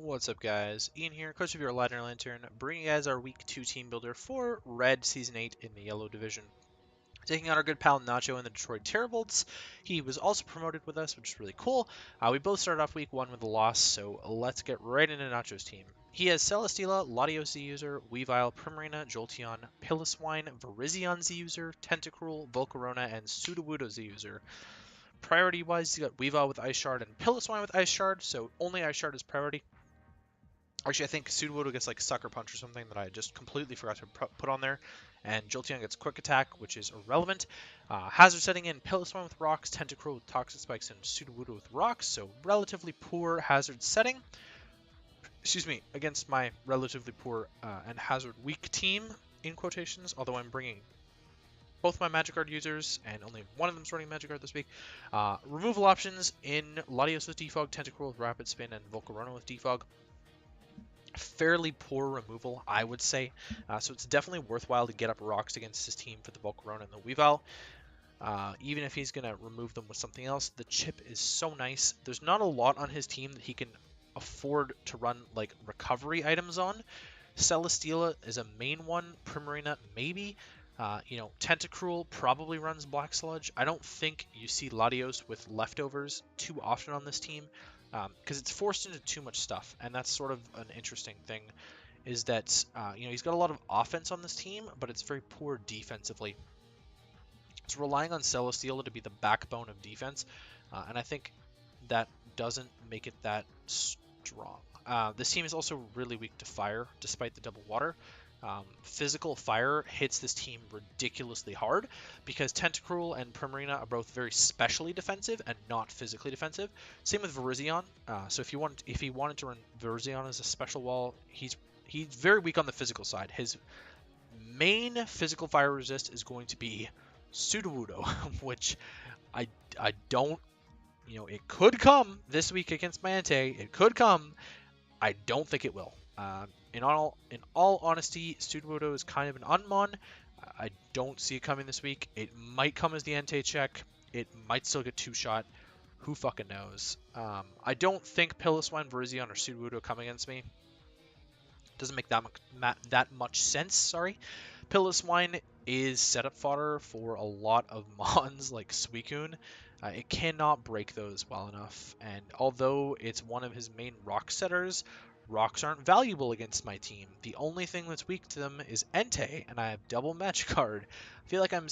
What's up, guys? Ian here, coach of your Ladner Lanturn, bringing you guys our Week 2 team builder for Red Season 8 in the Yellow Division. Taking on our good pal Nacho in the Detroit Teravolts. He was also promoted with us, which is really cool. We both started off Week 1 with a loss, so let's get right into Nacho's team. He has Celesteela, Latios Z user, Weavile, Primarina, Jolteon, Pilliswine, Virizion Z user, Tentacruel, Volcarona, and Sudowoodo Z user. Priority-wise, he's got Weavile with Ice Shard and Pilliswine with Ice Shard, so only Ice Shard is priority. Actually, I think Sudowoodo gets like Sucker Punch or something that I just completely forgot to put on there. And Jolteon gets Quick Attack, which is irrelevant. Hazard setting in Pilliswine with Rocks, Tentacruel with Toxic Spikes, and Sudowoodo with Rocks. So relatively poor hazard setting. Excuse me, against my relatively poor and hazard weak team, in quotations, although I'm bringing both my Magikarp users, and only one of them's running Magikarp this week. Removal options in Latios with Defog, Tentacruel with Rapid Spin, and Volcarona with Defog. Fairly poor removal, I would say. So it's definitely worthwhile to get up rocks against his team for the Volcarona and the Weavile. Even if he's going to remove them with something else, the chip is so nice. There's not a lot on his team that he can afford to run like recovery items on. Celesteela is a main one. Primarina, maybe. Tentacruel probably runs Black Sludge. I don't think you see Latios with leftovers too often on this team. Because it's forced into too much stuff, and that's sort of an interesting thing, is that, he's got a lot of offense on this team, but it's very poor defensively. It's relying on Celesteela to be the backbone of defense, and I think that doesn't make it that strong. This team is also really weak to fire, despite the double water. Physical fire hits this team ridiculously hard because Tentacruel and Primarina are both very specially defensive and not physically defensive. Same with Virizion. So if he wanted to run Virizion as a special wall, he's very weak on the physical side. His main physical fire resist is going to be Sudowoodo, which I don't, it could come this week against Mante. It could come. I don't think it will. In all honesty, Sudowoodo is kind of an unmon. I don't see it coming this week. It might come as the Entei check. It might still get two-shot. Who fucking knows? I don't think Pilliswine, Virizion, or Sudowoodo come against me. Doesn't make that much sense, sorry. Pilliswine is setup fodder for a lot of mons like Suicune. It cannot break those well enough, and although it's one of his main rock setters, rocks aren't valuable against my team. The only thing that's weak to them is Entei, and I have double Magikarp. I feel like I'm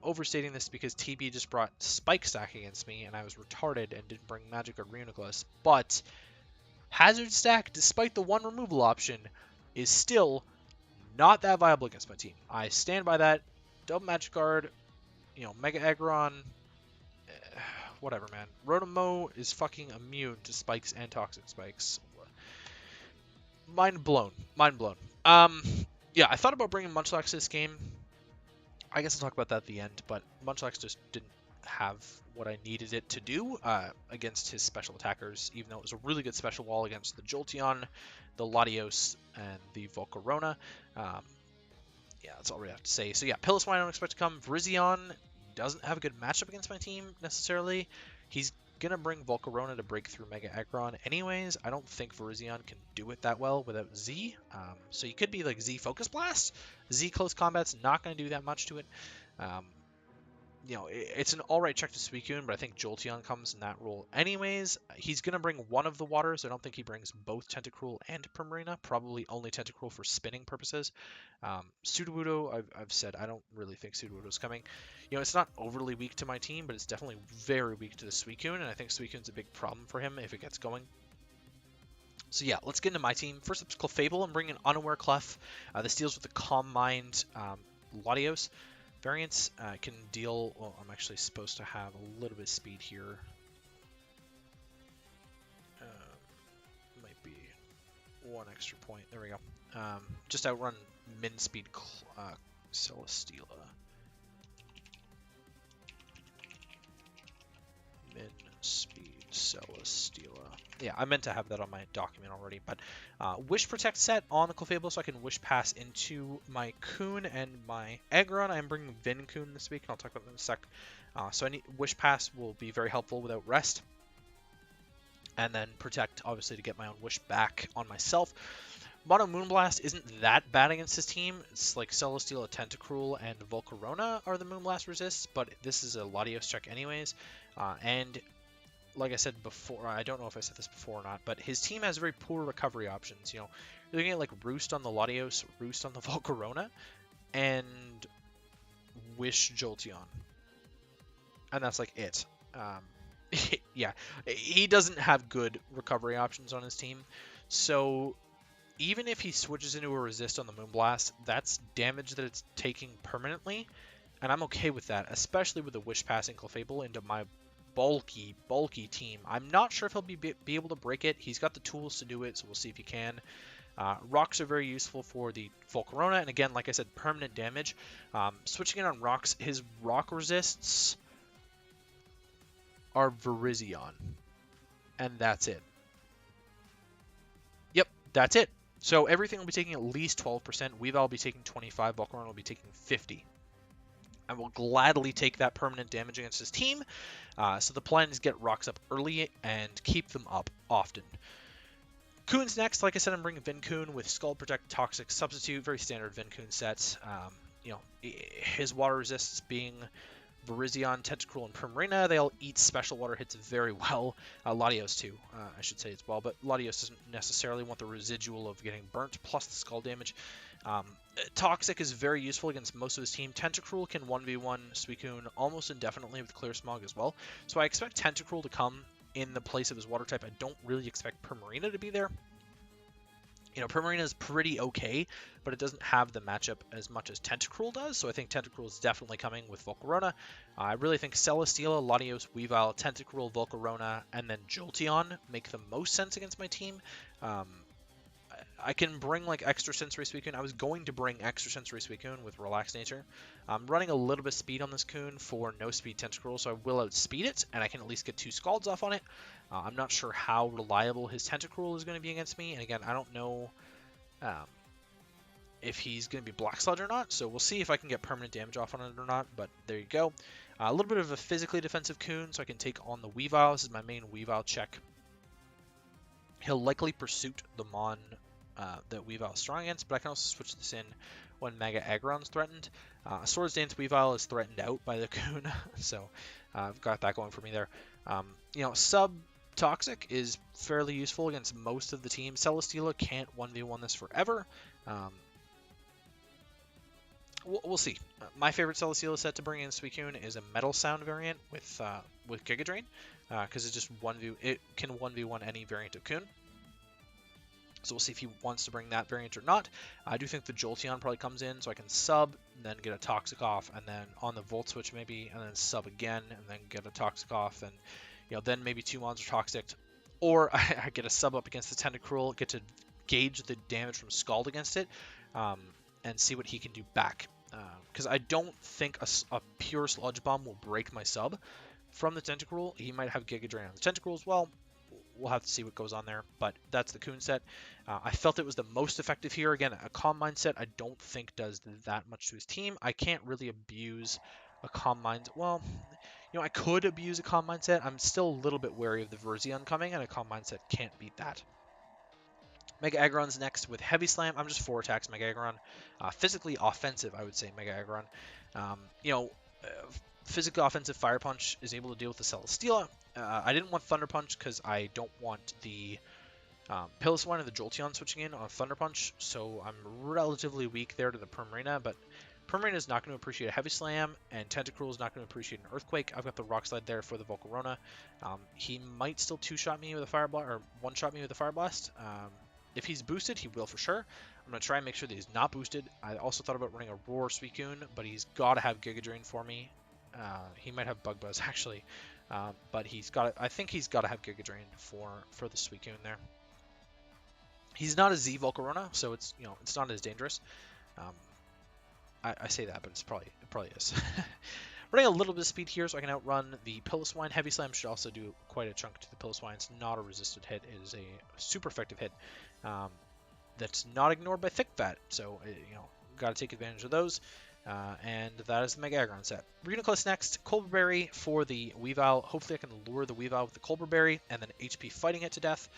overstating this because TB just brought Spike Stack against me, and I was retarded and didn't bring Magikarp Reuniclus. But Hazard Stack, despite the one removal option, is still not that viable against my team. I stand by that. Double Magikarp, Mega Aggron, whatever, man. Rotomo is fucking immune to spikes and toxic spikes. Mind blown. Yeah, I thought about bringing Munchlax to this game. I guess I'll talk about that at the end, but Munchlax just didn't have what I needed it to do against his special attackers, even though it was a really good special wall against the Jolteon, the Latios, and the Volcarona. Yeah, that's all we have to say. So yeah, Pilliswine I don't expect to come. Virizion doesn't have a good matchup against my team, necessarily. He's going to bring Volcarona to break through Mega Aggron anyways. I don't think Virizion can do it that well without Z. So you could be like Z Focus Blast. Z Close Combat's not going to do that much to it. It's an alright check to Suicune, but I think Jolteon comes in that role anyways. He's going to bring one of the waters. I don't think he brings both Tentacruel and Primarina. Probably only Tentacruel for spinning purposes. Sudowoodo, I've said, I don't really think Sudowoodo's coming. It's not overly weak to my team, but it's definitely very weak to the Suicune, and I think Suicune's a big problem for him if it gets going. So yeah, let's get into my team. First up is Clefable. I'm bringing Unaware Clef. This deals with the Calm Mind Latios. Variants can deal, well, I'm actually supposed to have a little bit of speed here. Might be one extra point. There we go. Just outrun min speed Celesteela. Min speed Celesteela. Yeah, I meant to have that on my document already, but Wish Protect set on the Clefable so I can Wish Pass into my Coon and my Aggron. I'm bringing Vincoon this week, and I'll talk about that in a sec. So I need Wish Pass will be very helpful without Rest. and then protect, obviously, to get my own wish back on myself. Mono Moonblast isn't that bad against his team. It's like Celesteela, Tentacruel, and Volcarona are the Moonblast resists, but this is a Latios check anyways. And like I said before, I don't know if I said this before or not, but his team has very poor recovery options. You know, you're looking at like Roost on the Latios, Roost on the Volcarona, and Wish Jolteon. And that's like it. Yeah, he doesn't have good recovery options on his team. So even if he switches into a resist on the Moonblast, that's damage that it's taking permanently, and I'm okay with that, especially with the Wish passing Clefable into my bulky team. I'm not sure if he'll be able to break it. He's got the tools to do it, so we'll see if he can. Rocks are very useful for the Volcarona, and again, like I said, permanent damage. Switching it on Rocks, his Rock resists are Virizion, and that's it. Yep, that's it. So everything will be taking at least 12%. Weavile will be taking 25. Volcarona will be taking 50. I will gladly take that permanent damage against his team. So the plan is get Rocks up early and keep them up often. Coon's next. Like I said, I'm bringing Vincoon with Skull Protect, Toxic Substitute. Very standard Vincoon sets. You know, his water resists being Virizion, Tentacruel, and Primarina. They all eat special water hits very well. Latios too, I should say as well, but Latios doesn't necessarily want the residual of getting burnt plus the skull damage. Toxic is very useful against most of his team. Tentacruel can 1v1 Suicune almost indefinitely with Clear Smog as well, so I expect Tentacruel to come in the place of his water type. I don't really expect Primarina to be there. You know, Primarina is pretty okay, but it doesn't have the matchup as much as Tentacruel does, so I think Tentacruel is definitely coming with Volcarona. I really think Celesteela, Latios, Weavile, Tentacruel, Volcarona, and then Jolteon make the most sense against my team. I can bring like Extra Sensory Suicune. I was going to bring Extra Sensory Suicune with Relaxed Nature. I'm running a little bit of speed on this Coon for no speed Tentacruel, so I will outspeed it, and I can at least get 2 Scalds off on it. I'm not sure how reliable his Tentacruel is going to be against me, and again, I don't know if he's going to be Black Sludge or not, so we'll see if I can get permanent damage off on it or not, but there you go. A little bit of a physically defensive Coon, so I can take on the Weavile. This is my main Weavile check. He'll likely Pursuit the Mon that Weavile is strong against, but I can also switch this in when Mega Aggron's threatened. Swords Dance Weavile is threatened out by the Coon, so I've got that going for me there. You know, Sub-Toxic is fairly useful against most of the team. Celesteela can't 1v1 this forever. We'll see. My favorite Celesteela set to bring in Suicune is a Metal Sound variant with Giga Drain, because it can 1v1 any variant of Coon. So we'll see if he wants to bring that variant or not. I do think the Jolteon probably comes in, so I can sub, and then get a Toxic off, and then on the Volt Switch maybe, and then sub again, and then get a Toxic off, and you know, then maybe 2 Mons are Toxic. Or I get a sub up against the Tentacruel, get to gauge the damage from Scald against it, and see what he can do back. Because I don't think a pure Sludge Bomb will break my sub from the Tentacruel. He might have Giga Drain on the Tentacruel as well. We'll have to see what goes on there, but that's the Coon set. I felt it was the most effective here. Again, a Calm Mind set I don't think does that much to his team. I can't really abuse a Calm Mind. Well, you know, I could abuse a Calm Mind set. I'm still a little bit wary of the Virizion coming, and a Calm Mind set can't beat that. Mega Aggron's next with Heavy Slam. I'm just 4 attacks Mega Aggron. Physically offensive, I would say, Mega Aggron. You know, physically offensive Fire Punch is able to deal with the Celesteela. I didn't want Thunder Punch because I don't want the Piloswine or the Jolteon switching in on Thunder Punch, so I'm relatively weak there to the Primarina, but Primarina is not going to appreciate a Heavy Slam, and Tentacruel is not going to appreciate an Earthquake. I've got the Rock Slide there for the Volcarona. He might still 2-shot me with a Fire Blast, or 1-shot me with a Fire Blast. If he's boosted, he will for sure. I'm going to try and make sure that he's not boosted. I also thought about running a Roar Suicune, but he's got to have Giga Drain for me. He might have Bug Buzz, actually. But I think he's got to have Giga Drain for the Suicune there. He's not a Z Volcarona, so it's not as dangerous. I say that, but it probably is. Running a little bit of speed here so I can outrun the Piloswine. Heavy Slam should also do quite a chunk to the Piloswine. It's not a resisted hit. It is a super effective hit that's not ignored by Thick Fat. So, got to take advantage of those. And that is the Mega Aggron set. Reuniclus next, Colbur Berry for the Weavile. Hopefully I can lure the Weavile with the Colbur Berry and then HP fighting it to death.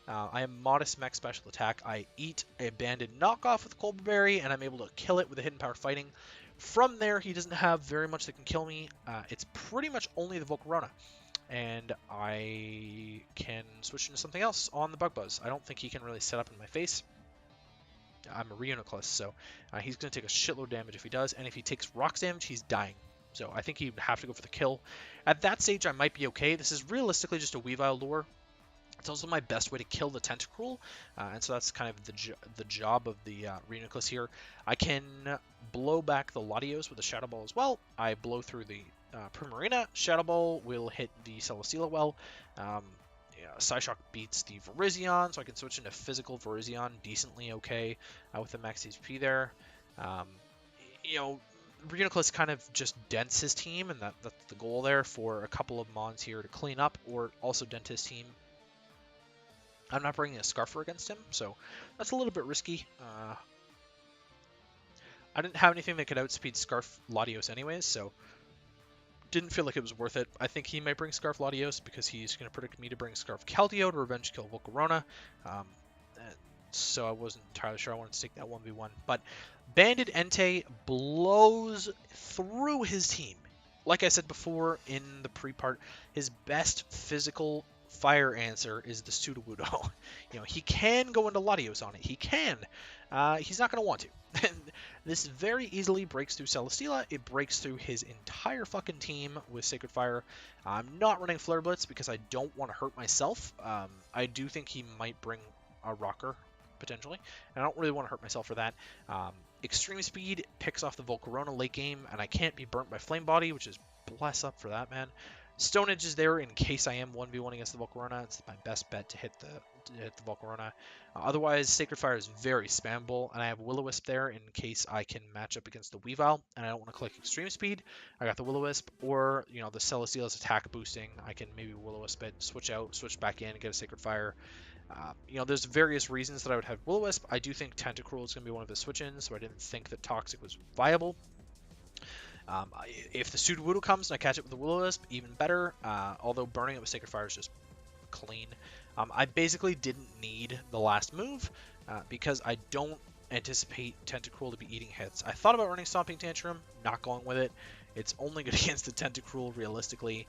I am modest mech special attack. I eat a banded knockoff with Colbur Berry, and I'm able to kill it with a hidden power fighting. From there, he doesn't have very much that can kill me. It's pretty much only the Volcarona. And I can switch into something else on the Bug Buzz. I don't think he can really set up in my face. I'm a Reuniclus, so he's going to take a shitload of damage if he does, and if he takes rocks damage, he's dying. So I think he would have to go for the kill. At that stage, I might be okay. This is realistically just a Weavile lure. It's also my best way to kill the Tentacruel, and so that's kind of the job of the Reuniclus here. I can blow back the Latios with a Shadow Ball as well. I blow through the Primarina. Shadow Ball will hit the Celesteela well. Psyshock beats the Virizion, so I can switch into physical Virizion decently okay with the max HP there. Reuniclus kind of just dents his team, and that's the goal there for a couple of mons here to clean up or also dent his team. I'm not bringing a Scarfer against him, so that's a little bit risky. I didn't have anything that could outspeed Scarf Latios anyways, so didn't feel like it was worth it. I think he might bring Scarf Latios because he's going to predict me to bring Scarf Keldeo to revenge kill Volcarona. So I wasn't entirely sure I wanted to take that 1v1. But Banded Entei blows through his team. Like I said before in the pre-part, his best physical fire answer is the Sudowoodo. He can go into Latios on it. He can. He's not going to want to. This very easily breaks through Celesteela. It breaks through his entire fucking team with Sacred Fire. I'm not running Flare Blitz because I don't want to hurt myself. I do think he might bring a Rocker, potentially. And I don't really want to hurt myself for that. Extreme Speed picks off the Volcarona late game, and I can't be burnt by Flame Body, which is bless up for that, man. Stone Edge is there in case I am 1v1 against the Volcarona. It's my best bet to hit the Volcarona. Otherwise, Sacred Fire is very spammable, and I have Will-O-Wisp there in case I can match up against the Weavile, and I don't want to click Extreme Speed. I got the Will-O-Wisp, or, the Celesteela's attack boosting. I can maybe Will-O-Wisp it, switch out, switch back in, and get a Sacred Fire. There's various reasons that I would have Will-O-Wisp. I do think Tentacruel is going to be one of the switch-ins, so I didn't think that Toxic was viable. If the Sudowoodo comes and I catch it with the Will-O-Wisp, even better. Although burning it with Sacred Fire is just clean. I basically didn't need the last move because I don't anticipate Tentacruel to be eating hits. I thought about running Stomping Tantrum, not going with it. It's only good against the Tentacruel realistically.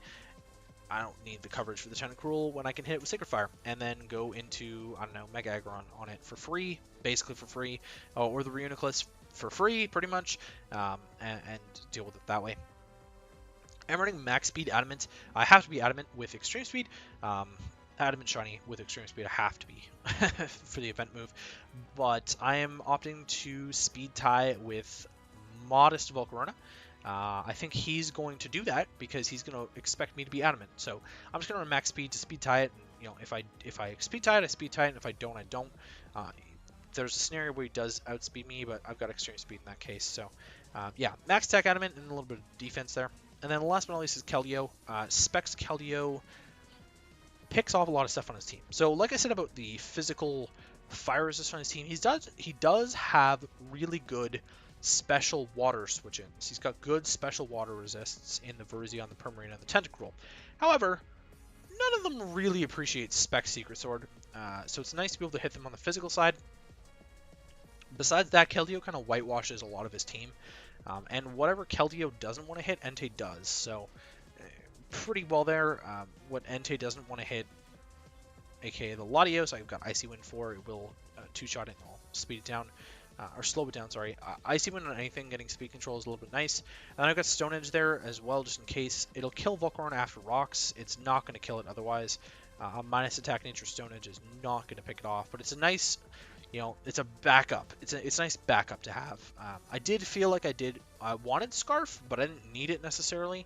I don't need the coverage for the Tentacruel when I can hit it with Sacred Fire and then go into, I don't know, Mega Aggron on it for free, basically for free, or the Reuniclus for free, pretty much, and deal with it that way. I'm running Max Speed Adamant. I have to be Adamant with Extreme Speed. Adamant Shiny with Extreme Speed, I have to be for the event move. But I am opting to Speed Tie with modest Volcarona. I think he's going to do that because he's going to expect me to be Adamant. So I'm just going to run Max Speed to Speed Tie it. And, if I Speed Tie it, I Speed Tie it, and if I don't, I don't. There's a scenario where he does outspeed me, but I've got Extreme Speed in that case. So, yeah, Max Attack Adamant and a little bit of defense there. And then last but not least is Keldeo. Specs Keldeo picks off a lot of stuff on his team. So, like I said about the physical fire resist on his team, he does have really good special water switch-ins. He's got good special water resists in the Virizion, the Primarina, and the Tentacruel. However, none of them really appreciate Spec Secret Sword, so it's nice to be able to hit them on the physical side. Besides that, Keldeo kind of whitewashes a lot of his team, and whatever Keldeo doesn't want to hit, Entei does, so pretty well there. What Entei doesn't want to hit, aka the Latios, I've got Icy Wind for. It will two-shot it and I'll speed it down. Or slow it down, sorry. Icy Wind on anything, getting speed control is a little bit nice. And then I've got Stone Edge there as well, just in case. It'll kill Volcarona after rocks. It's not going to kill it otherwise. Minus attack nature Stone Edge is not going to pick it off. But it's a nice, it's a backup. It's a nice backup to have. I did feel like I wanted Scarf, but I didn't need it necessarily.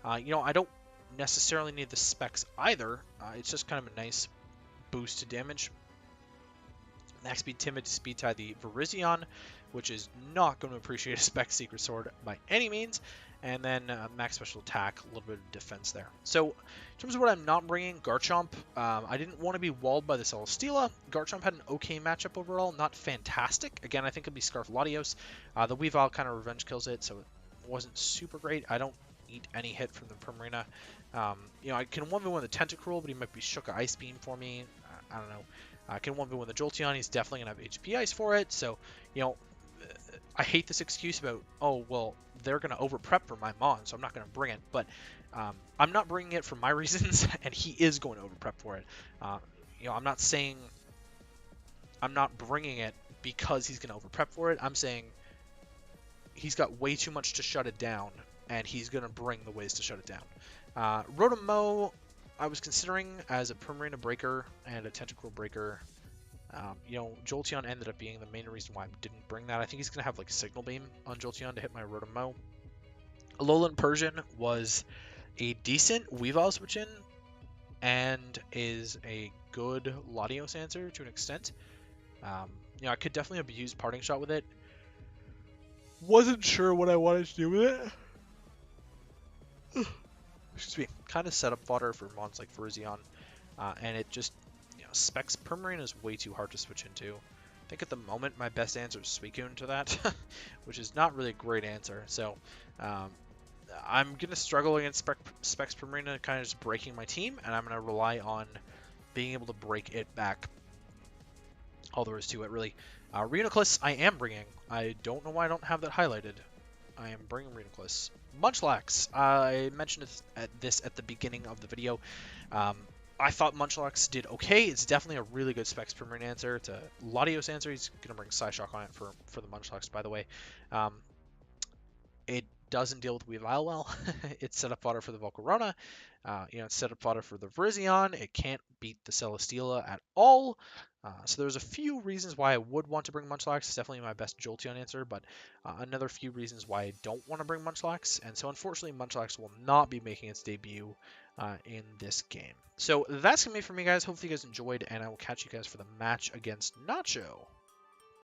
I don't necessarily need the specs either. It's just kind of a nice boost to damage. Max speed timid to speed tie the Virizion, which is not going to appreciate a spec secret sword by any means. And then max special attack, a little bit of defense there. So in terms of what I'm not bringing, Garchomp, I didn't want to be walled by the Celesteela. Garchomp had an okay matchup overall, not fantastic. Again, I think it'll be Scarf Latios. The Weavile kind of revenge kills it, so it wasn't super great. I don't eat any hit from the Primarina. I can 1v1 the Tentacruel, but he might be Shook a Ice Beam for me. I don't know. I can 1v1 the Jolteon. He's definitely going to have HP Ice for it. So, I hate this excuse about, oh, well, they're going to over-prep for my Mon, so I'm not going to bring it. But I'm not bringing it for my reasons, and he is going to over-prep for it. I'm not saying I'm not bringing it because he's going to over-prep for it. I'm saying he's got way too much to shut it down, and he's going to bring the ways to shut it down. Rotom-Mow, I was considering as a Primarina breaker and a Tentacruel breaker. Jolteon ended up being the main reason why I didn't bring that. I think he's going to have like Signal Beam on Jolteon to hit my Rotom-Mow. Alolan Persian was a decent Weavile switch in and is a good Latios answer to an extent. I could definitely have used Parting Shot with it. Wasn't sure what I wanted to do with it. Excuse me. Kind of set up fodder for mons like Virizion, and it just, specs Primarina is way too hard to switch into. I think at the moment my best answer is Suicune to that, which is not really a great answer. So I'm gonna struggle against specs Primarina, kind of just breaking my team, and I'm gonna rely on being able to break it back. All there is to it, really. Reuniclus, I am bringing. I don't know why I don't have that highlighted. I am bringing Reuniclus. Munchlax, I mentioned this at the beginning of the video. I thought Munchlax did okay. It's definitely a really good specs Primarina answer. It's a Latios answer. He's going to bring Psyshock on it for the Munchlax, by the way. It doesn't deal with Weavile well. It's set up fodder for the Volcarona. It's set up fodder for the Virizion. It can't beat the Celesteela at all. So there's a few reasons why I would want to bring Munchlax. It's definitely my best Jolteon answer, but another few reasons why I don't want to bring Munchlax. And so unfortunately, Munchlax will not be making its debut in this game. So that's going to be it for me, guys. Hopefully you guys enjoyed, and I will catch you guys for the match against Nacho.